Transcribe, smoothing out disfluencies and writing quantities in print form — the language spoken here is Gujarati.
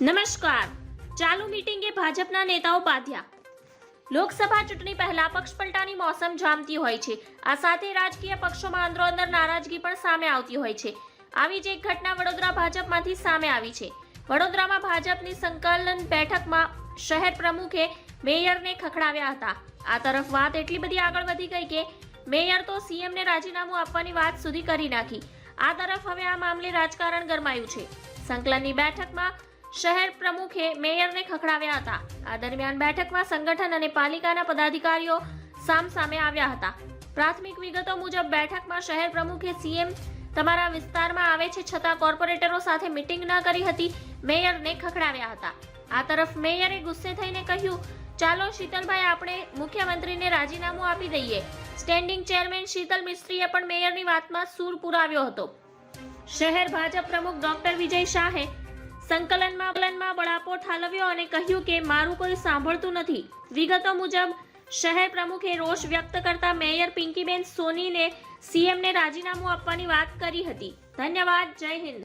નમસ્કાર. ચાલુ મીટિંગે ભાજપના નેતાઓ પાધ્યા. લોકસભા ચૂંટણી પહેલા પક્ષ પલટાની મોસમ જામતી હોય છે. આ સાથે રાજકીય પક્ષોમાં અંદરોઅંદર નારાજગી પણ સામે આવતી હોય છે. આવી જ એક ઘટના વડોદરા ભાજપમાંથી સામે આવી છે. વડોદરામાં ભાજપની સંકલન બેઠકમાં શહેર પ્રમુખે મેયરને ખખડાવ્યા હતા. આ તરફ વાત એટલી બધી આગળ વધી ગઈ કે મેયર તો સીએમને રાજીનામું આપવાની વાત સુધી કરી નાખી. આ તરફ હવે આ મામલે રાજકારણ ગરમાયું છે. સંકલનની બેઠકમાં શહેર પ્રમુખે મેયરને ખખડાવ્યા હતા. આ દરમિયાન બેઠકમાં સંગઠન અને પાલિકાના પદાધિકારીઓ સામસામે આવ્યા હતા. પ્રાથમિક વિગતો મુજબ બેઠકમાં શહેર પ્રમુખે સીએમ તમારા વિસ્તારમાં આવે છે છતાં કોર્પોરેટરો સાથે મીટિંગ ન કરી હતી, મેયરને ખખડાવ્યા હતા. આ તરફ મેયરે ગુસ્સે થઈને કહ્યું, ચાલો શીતલભાઈ, આપણે મુખ્યમંત્રીને રાજીનામું આપી દઈએ. સ્ટેન્ડિંગ ચેરમેન શીતલ મિસ્ત્રીએ પણ મેયરની વાતમાં સૂર પુરાવ્યો હતો. શહેર ભાજપ પ્રમુખ ડોક્ટર વિજય શાહે સંકલનમાં બળાપો ઠાલવ્યો અને કહ્યું કે મારું કોઈ સાંભળતું નથી. વિગતો મુજબ શહેર પ્રમુખે રોષ વ્યક્ત કરતા મેયર પિંકીબેન સોનીને સીએમને રાજીનામું આપવાની વાત કરી હતી. ધન્યવાદ. જય હિન્દ.